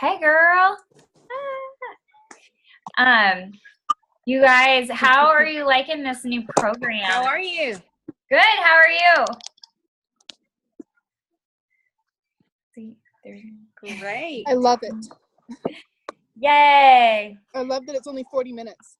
Hey, girl. You guys, how are you liking this new program? How are you? Good. How are you? See, Great. I love it. Yay. I love that it's only 40 minutes.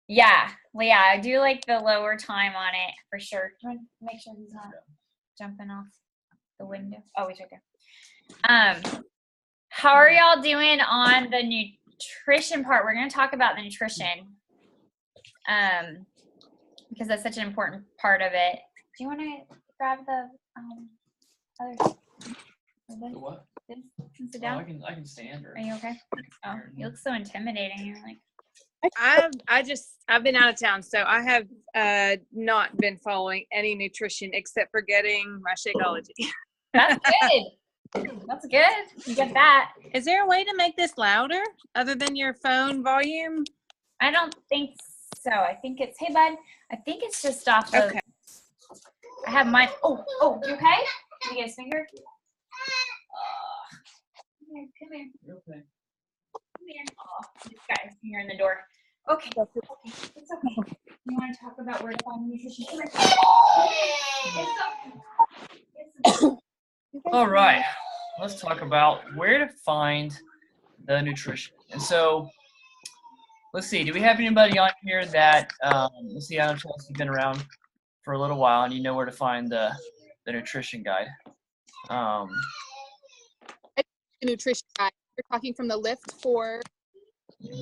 Yeah. Well, yeah, I do like the lower time on it for sure. Do you want to make sure he's not jumping off the window? Oh, he's right there. How are y'all doing on the nutrition part? We're going to talk about the nutrition. Because that's such an important part of it. Do you want to grab the other? The what? Sit down. I can stand. Or... Are you okay? Oh, you look so intimidating. You're like. I've been out of town, so I have not been following any nutrition except for getting my Shakeology. That's good. That's good. You get that. Is there a way to make this louder other than your phone volume? I don't think so. I think it's, hey, bud. I think it's just off of. Okay. I have mine. Oh, you okay? Did you get his finger? Come here. You're okay. Come here. Oh, this guy's finger in the door. Okay. It's okay. You want to talk about where to find nutrition? It's okay. All right. Let's talk about where to find the nutrition. And so, let's see. Do we have anybody on here that, let's see, I know Chelsea, you've been around for a little while and you know where to find the nutrition guide. The nutrition guide. You're talking from the lift for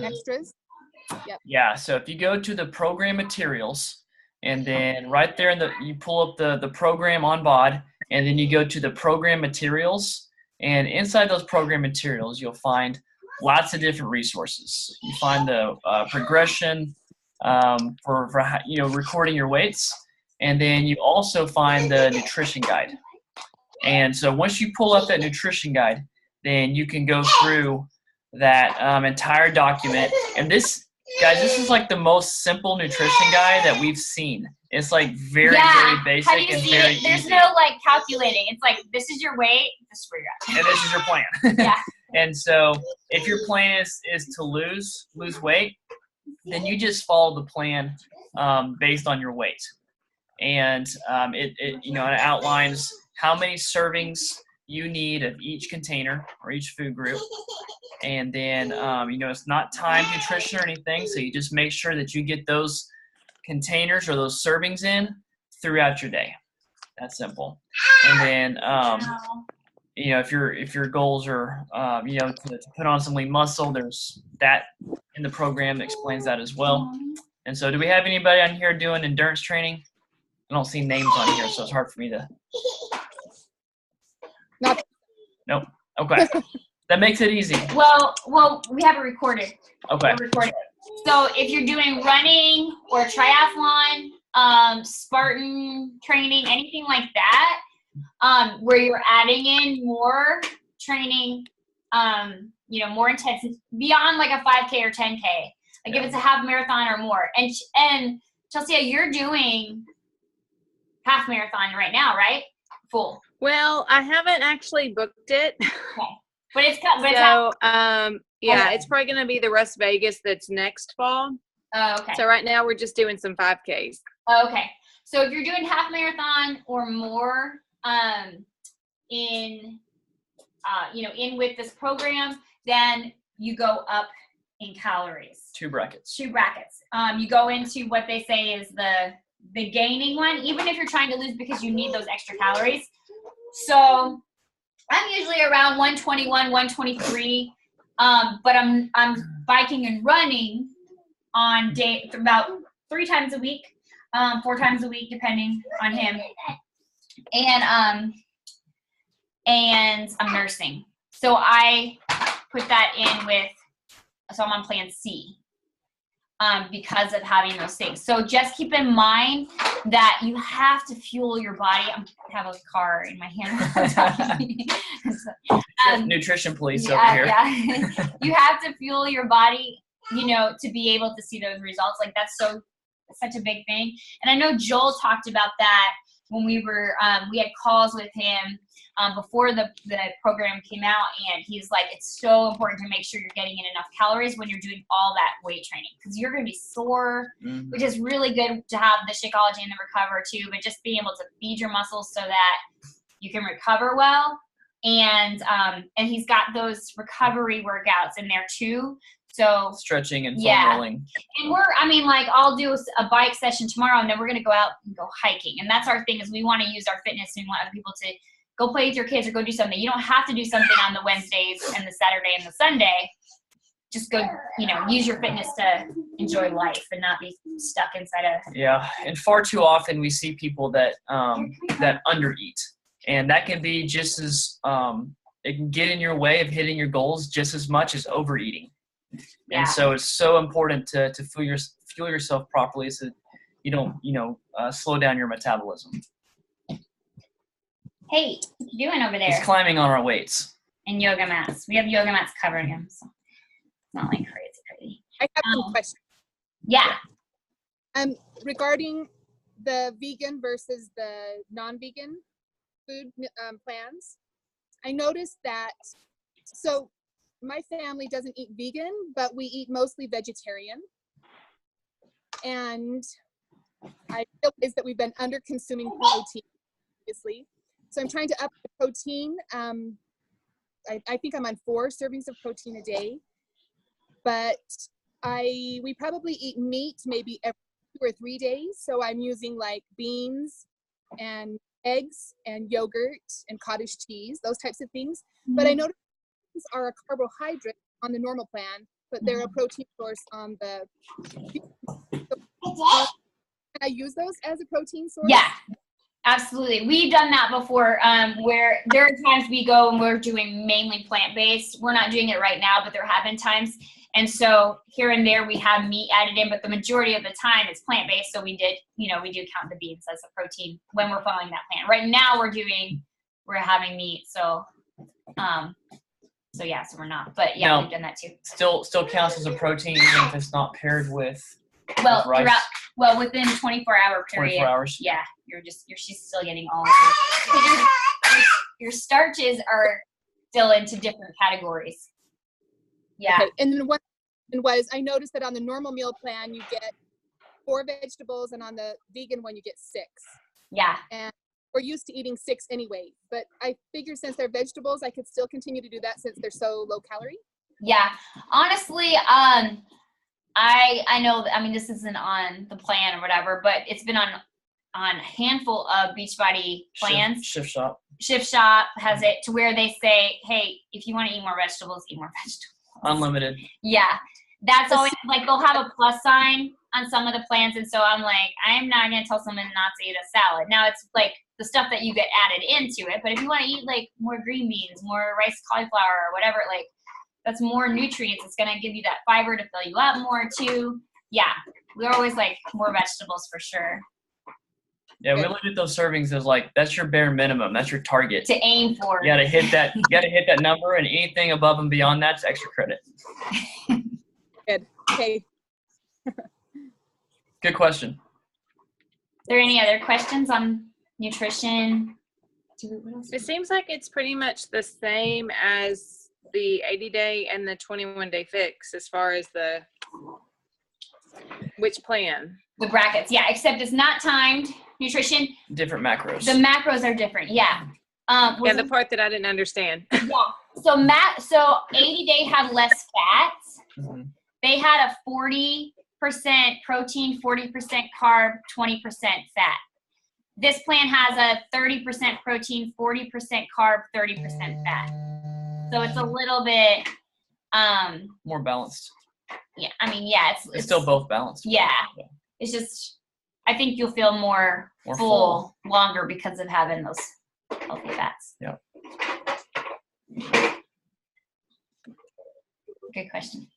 extras? Yep. Yeah, so if you go to the program materials and then right there you pull up the program on BOD and then you go to the program materials, and inside those program materials you'll find lots of different resources. You find the progression for recording your weights, and then you also find the nutrition guide. And so once you pull up that nutrition guide, then you can go through that entire document. And this, guys, this is like the most simple nutrition guide that we've seen. It's like very basic. How do you and see very it? There's easy. no like calculating. It's like, this is your weight, this is where you're at. And this is your plan. Yeah. And so if your plan is to lose weight, then you just follow the plan based on your weight. And it outlines how many servings you need of each container or each food group. And then, it's not timed nutrition or anything. So you just make sure that you get those containers or those servings in throughout your day. That's simple. And then, if your goals are, to put on some lean muscle, there's that in the program that explains that as well. And so do we have anybody on here doing endurance training? I don't see names on here, so it's hard for me to. Nope. Okay. That makes it easy. Well, we have it recorded. Okay. So if you're doing running or triathlon, Spartan training, anything like that, where you're adding in more training, more intensive beyond like a 5K or 10K, like if it's a half marathon or more. And Chelsea, you're doing half marathon right now, right? Full. Well, I haven't actually booked it. Okay. But it's it's probably going to be the Las Vegas that's next fall. Oh, okay. So right now we're just doing some 5Ks. Okay. So if you're doing half marathon or more, in with this program, then you go up in calories. Two brackets. You go into what they say is the gaining one, even if you're trying to lose because you need those extra calories. So I'm usually around 121, 123, but I'm biking and running on day about 3 times a week, 4 times a week, depending on him. And I'm nursing. So I put that in so I'm on plan C. Because of having those things. So just keep in mind that you have to fuel your body. I have a car in my hand. Nutrition police over here. Yeah. You have to fuel your body, to be able to see those results. Like that's such a big thing. And I know Joel talked about that when we had calls with him before the program came out, and he's like, it's so important to make sure you're getting in enough calories when you're doing all that weight training, because you're going to be sore, which is really good to have the Shakeology and the Recover too, but just being able to feed your muscles so that you can recover well. And he's got those recovery workouts in there too. So stretching and foam rolling. And I'll do a bike session tomorrow, and then we're going to go out and go hiking. And that's our thing, is we want to use our fitness, and we want other people to go play with your kids or go do something. You don't have to do something on the Wednesdays and the Saturday and the Sunday. Just go, use your fitness to enjoy life and not be stuck inside a. Yeah. And far too often we see people that undereat, and that can be just as, it can get in your way of hitting your goals just as much as overeating. Yeah. And so it's so important to fuel yourself properly, so you don't, slow down your metabolism. Hey, what you doing over there? He's climbing on our weights. And yoga mats. We have yoga mats covering him, so it's not like crazy. I have some questions. Yeah. Regarding the vegan versus the non-vegan food plans, I noticed that, so my family doesn't eat vegan, but we eat mostly vegetarian. And I realize that we've been under consuming protein, obviously. So I'm trying to up the protein. I think I'm on 4 servings of protein a day, but we probably eat meat maybe every 2 or 3 days. So I'm using like beans and eggs and yogurt and cottage cheese, those types of things. But I noticed are a carbohydrate on the normal plan, but they're a protein source on the. Can I use those as a protein source? Yeah, absolutely. We've done that before, where there are times we go and we're doing mainly plant-based. We're not doing it right now, but there have been times. And so here and there we have meat added in, but the majority of the time it's plant-based. So we do count the beans as a protein when we're following that plan. Right now we're having meat. So we're not, but yeah, we've done that too. Still counts as a protein even if it's not paired with rice. Within 24-hour period. 24 hours. Yeah, she's still getting all of it. Your starches are still into different categories. Yeah. Okay. And then what was, I noticed that on the normal meal plan you get 4 vegetables, and on the vegan one you get 6. Yeah. And we're used to eating 6 anyway, but I figured since they're vegetables, I could still continue to do that since they're so low calorie. Yeah, honestly, I know, this isn't on the plan or whatever, but it's been on a handful of Beachbody plans. Shift Shop has it to where they say, hey, if you want to eat more vegetables, eat more vegetables. Unlimited. Yeah, that's always like, they'll have a plus sign on some of the plans, and so I'm like, I'm not going to tell someone not to eat a salad. Now it's like the stuff that you get added into it, but if you want to eat like more green beans, more rice cauliflower or whatever, like that's more nutrients. It's going to give you that fiber to fill you up more too. Yeah, we're always like more vegetables for sure. Yeah, we look at those servings as like, that's your bare minimum. That's your target. To aim for. You gotta hit that number, and anything above and beyond that's extra credit. Good. Okay. Good question. Are there any other questions on nutrition? It seems like it's pretty much the same as the 80-day and the 21-day fix as far as which plan. The brackets, yeah, except it's not timed nutrition. Different macros. The macros are different, yeah. The part that I didn't understand. Yeah. So 80-day had less fats. Mm-hmm. They had a 40% protein, 40% carb, 20% fat. This plan has a 30% protein, 40% carb, 30% fat. So it's a little bit more balanced. Yeah, it's still both balanced. Yeah. It's just, I think you'll feel more full longer because of having those healthy fats. Yeah. Good question.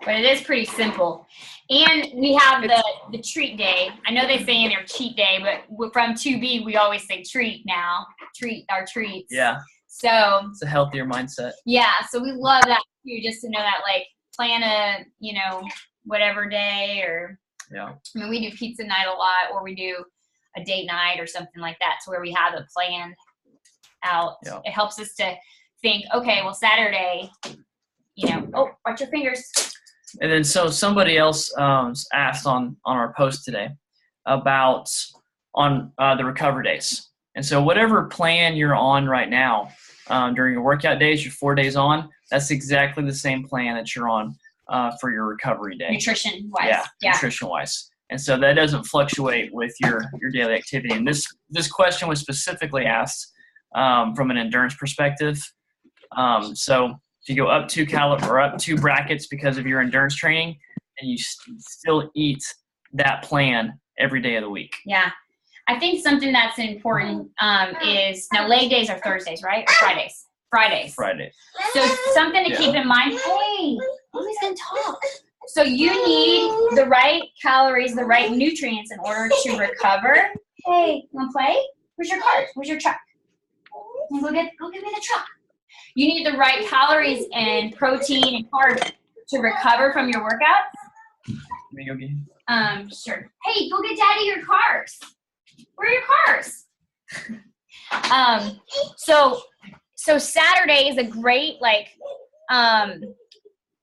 But it is pretty simple. And we have the treat day. I know they say in their cheat day, but from 2B, we always say treat now. Treat our treats. Yeah. So it's a healthier mindset. Yeah. So we love that too, just to know that, like, plan a, whatever day, or, yeah. We do pizza night a lot, or we do a date night or something like that, to where we have it planned out. Yeah. It helps us to think, okay, well, Saturday, oh, watch your fingers. And then so somebody else asked on our post today about on the recovery days. And so whatever plan you're on right now during your workout days, your 4 days on, that's exactly the same plan that you're on for your recovery day. Nutrition wise. Yeah, nutrition wise. And so that doesn't fluctuate with your daily activity. And this question was specifically asked from an endurance perspective. So if you go up 2 or up 2 brackets because of your endurance training, and you still eat that plan every day of the week. Yeah. I think something that's important is, now leg days are Thursdays, right? Or Fridays? Fridays. So something to keep in mind. Hey, nobody's going to talk. So you need the right calories, the right nutrients in order to recover. Hey, you want to play? Where's your cart? Where's your truck? Go get me the truck. You need the right calories and protein and carbs to recover from your workouts. Let me go get him. Sure. Hey, go get daddy your cars. Where are your cars? So Saturday is a great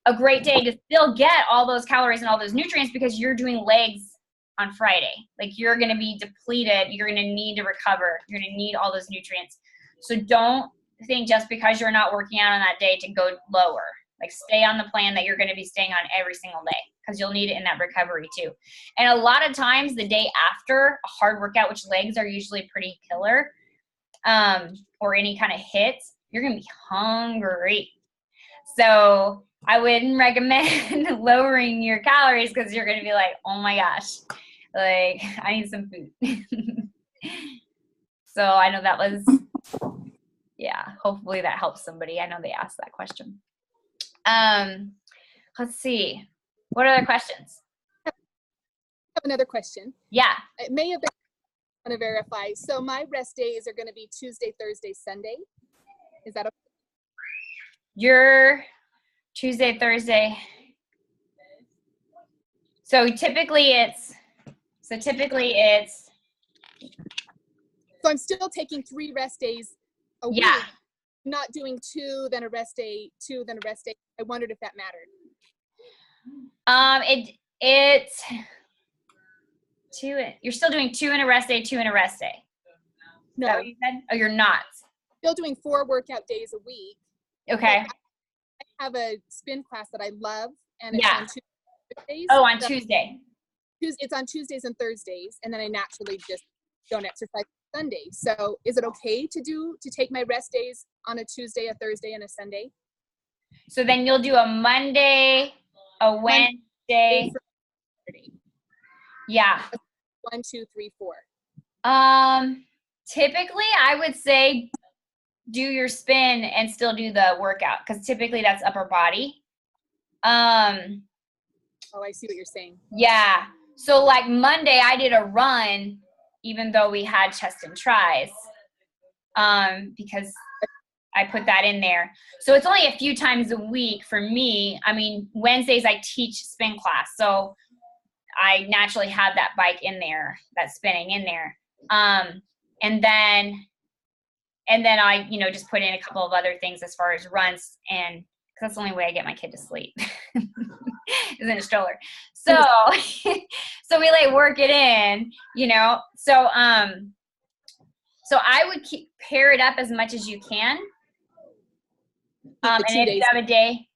a great day to still get all those calories and all those nutrients, because you're doing legs on Friday. Like, you're going to be depleted. You're going to need to recover. You're going to need all those nutrients. So don't think just because you're not working out on that day to go lower. Like, stay on the plan that you're going to be staying on every single day, because you'll need it in that recovery too. And a lot of times the day after a hard workout, which legs are usually pretty killer, or any kind of hits, you're going to be hungry. So I wouldn't recommend lowering your calories, because you're going to be like, oh my gosh, like, I need some food. So I know that was, yeah, hopefully that helps somebody. I know they asked that question. Let's see. What other questions? I have another question. Yeah. It may have been, I want to verify. So my rest days are going to be Tuesday, Thursday, Sunday. Is that okay? Your Tuesday, Thursday. So typically it's. So I'm still taking 3 rest days a week. Not doing 2, then a rest day, 2, then a rest day. I wondered if that mattered. It's 2. You're still doing 2 in a rest day, 2 in a rest day. No. Is that what you said? Oh, you're not. Still doing 4 workout days a week. Okay. I have a spin class that I love, and it's on Tuesdays. Oh, on Tuesday. It's on Tuesdays and Thursdays, and then I naturally just don't exercise Sunday. So is it okay to take my rest days on a Tuesday, a Thursday, and a Sunday? So then you'll do a Monday, a Wednesday. Yeah. 1, 2, 3, 4. Typically I would say do your spin and still do the workout, because typically that's upper body. Oh, I see what you're saying. Yeah. So like Monday I did a run, even though we had chest and tris, because I put that in there. So it's only a few times a week for me. I mean, Wednesdays I teach spin class, so I naturally have that bike in there, that spinning in there. And then I, just put in a couple of other things as far as runs, and cause that's the only way I get my kid to sleep is in a stroller. So, so we work it in, so I would pair it up as much as you can. And if you have a day,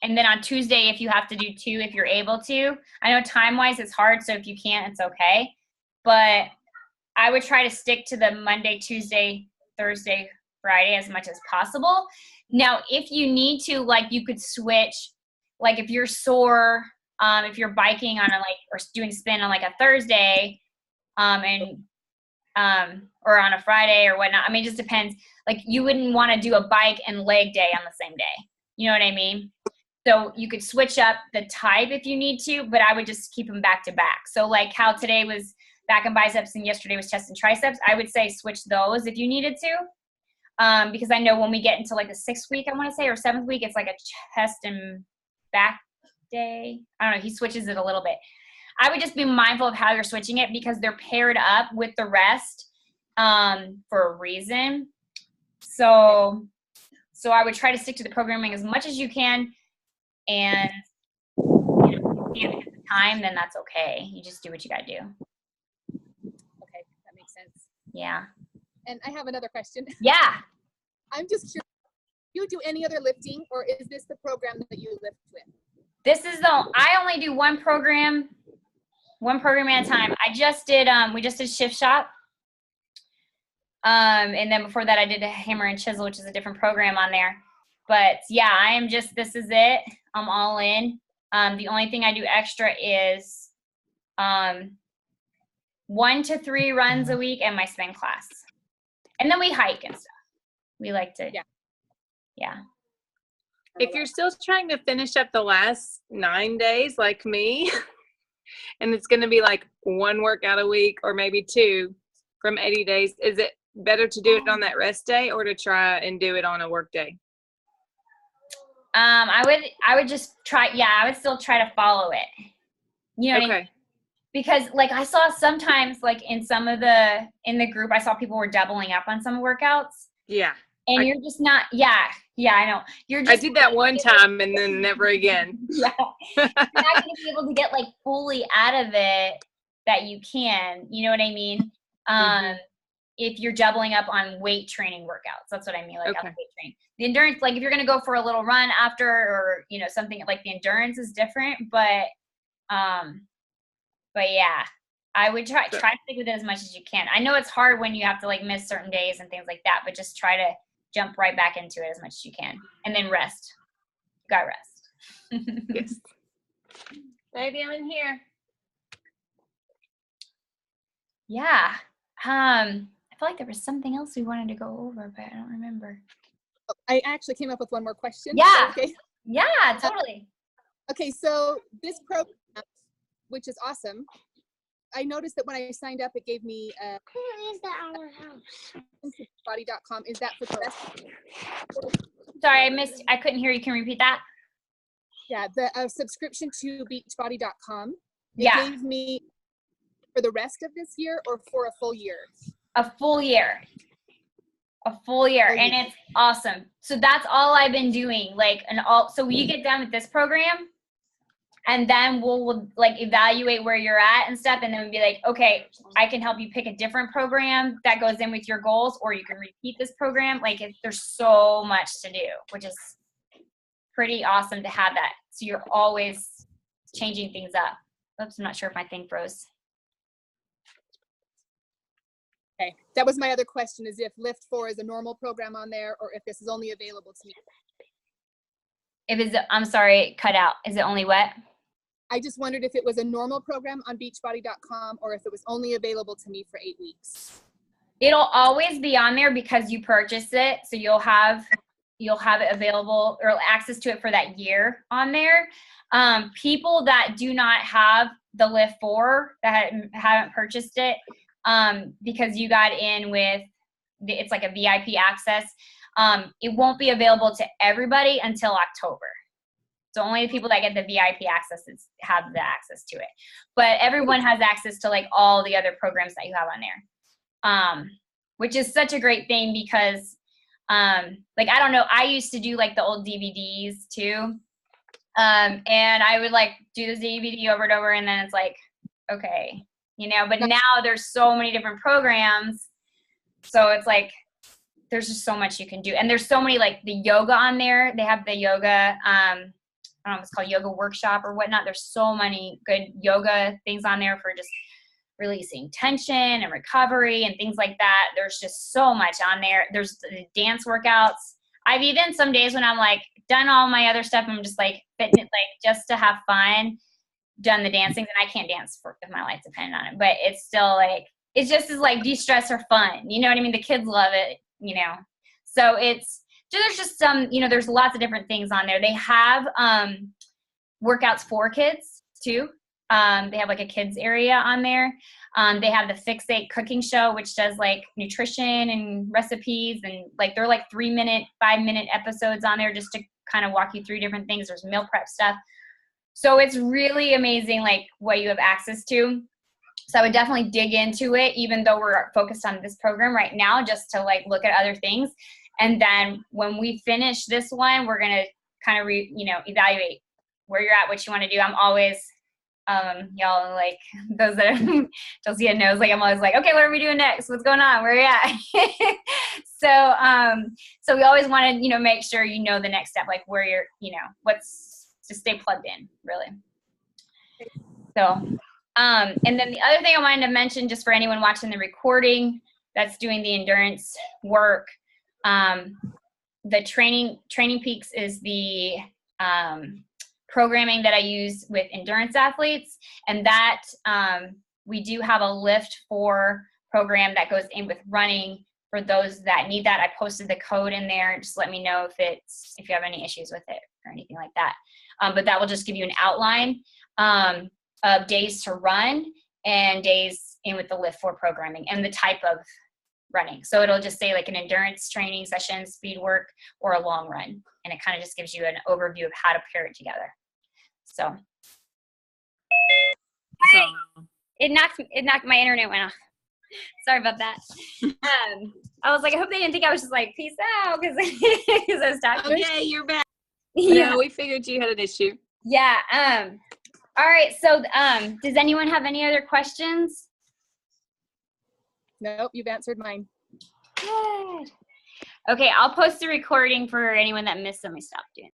and then on Tuesday, if you have to do 2, if you're able to. I know time-wise it's hard, so if you can't, it's okay. But I would try to stick to the Monday, Tuesday, Thursday, Friday as much as possible. Now, if you need to, you could switch, if you're sore, if you're biking on or doing spin on a Thursday, or on a Friday or whatnot. I mean, it just depends. You wouldn't want to do a bike and leg day on the same day. You know what I mean? So you could switch up the type if you need to, but I would just keep them back to back. So how today was back and biceps and yesterday was chest and triceps, I would say switch those if you needed to. Because I know when we get into the 6th week, I want to say, or 7th week, it's a chest and back day. I don't know. He switches it a little bit. I would just be mindful of how you're switching it because they're paired up with the rest for a reason. So I would try to stick to the programming as much as you can, and if you can't get the time, then that's okay. You just do what you gotta do. Okay, that makes sense. Yeah. And I have another question. Yeah. I'm just curious, do you do any other lifting, or is this the program that you lift with? This is I only do one program at a time. I just did, we just did Shift Shop. And then before that I did a Hammer and Chisel, which is a different program on there. But yeah, I am just, this is it. I'm all in. The only thing I do extra is 1 to 3 runs a week and my spin class. And then we hike and stuff. We like to, yeah. If you're still trying to finish up the last 9 days like me, and it's going to be like 1 workout a week or maybe 2 from 80 days, is it better to do it on that rest day or to try and do it on a work day? I would just try, I would still try to follow it. You know what I mean? Because like I saw sometimes like in some of in the group, I saw people were doubling up on some workouts. Yeah. And you're just not, I know. You're just, I did that one time and then never again. Yeah. You're not going to be able to get like fully out of it that you can, you know what I mean? If you're doubling up on weight training workouts, that's what I mean. Like weight training. The endurance, like if you're going to go for a little run after, or, you know, something like the endurance is different, but yeah, I would try to stick with it as much as you can. I know it's hard when you have to like miss certain days and things like that, but just try to jump right back into it as much as you can, and then rest. You got rest. Yes. Baby, I'm in here. Yeah. I feel like there was something else we wanted to go over, but I don't remember. I actually came up with one more question. Yeah. Okay. Yeah, totally. Okay, so this program, which is awesome, I noticed that when I signed up, it gave me Where is the our house? body.com. Is that for the rest? Sorry, I couldn't hear you. Can you repeat that? Yeah, the subscription to beachbody.com. It gave me for the rest of this year or for a full year? A full year. And it's awesome. So that's all I've been doing. So you get done with this program, and then we'll like evaluate where you're at and stuff, and then we'll be like, okay, I can help you pick a different program that goes in with your goals, or you can repeat this program. There's so much to do, which is pretty awesome to have that. So you're always changing things up. Oops, I'm not sure if my thing froze. Okay, that was my other question, is if Lift 4 is a normal program on there, or if this is only available to me. I'm sorry, it cut out. Is it only what? I just wondered if it was a normal program on beachbody.com or if it was only available to me for 8 weeks. It'll always be on there because you purchased it. So you'll have it available or access to it for that year on there. People that do not have the Lift 4 that haven't purchased it, because you got in with, it's like a VIP access. It won't be available to everybody until October. So only the people that get the VIP access have the access to it. But everyone has access to like all the other programs that you have on there, which is such a great thing because, like, I don't know, I used to do like the old DVDs too. And I would like do the DVD over and over, and then it's like, okay, you know, but now there's so many different programs. So it's like, there's just so much you can do. And there's so many, like the yoga on there. They have the yoga, I don't know if it's called yoga workshop or whatnot. There's so many good yoga things on there for just releasing tension and recovery and things like that. There's just so much on there. There's the dance workouts. I've even some days when I'm like done all my other stuff, I'm just like fitness, like just to have fun, done the dancing, and I can't dance if my life depended on it, but it's still like, it's just as like de-stress or fun. You know what I mean? The kids love it, you know? So there's just some, you know, there's lots of different things on there. They have workouts for kids too. They have like a kids area on there. They have the Fixate cooking show, which does like nutrition and recipes, and like they're like 3-minute, 5-minute episodes on there just to kind of walk you through different things. There's meal prep stuff. So it's really amazing, like what you have access to. So I would definitely dig into it, even though we're focused on this program right now, just to like look at other things. And then when we finish this one, we're going to kind of evaluate where you're at, what you want to do. I'm always, y'all, like those that are Chelsea knows, like I'm always like, okay, what are we doing next? What's going on? Where are you at? So we always want to, make sure the next step, like where you're, what's to stay plugged in, really. So, and then the other thing I wanted to mention, just for anyone watching the recording that's doing the endurance work, the Training Peaks is the programming that I use with endurance athletes, and that we do have a Lift 4 program that goes in with running for those that need that. I posted the code in there. Just let me know if you have any issues with it or anything like that. But that will just give you an outline of days to run and days in with the Lift 4 programming and the type of running. So it'll just say like an endurance training session, speed work, or a long run. And it kind of just gives you an overview of how to pair it together. So, hey, it knocked my internet went off. Sorry about that. I was like, I hope they didn't think I was just like, peace out, because I was talking. Okay, you're back. Yeah. No, we figured you had an issue. Yeah. All right. So, does anyone have any other questions? Nope, you've answered mine. Good. Okay, I'll post the recording for anyone that missed them. I stopped doing.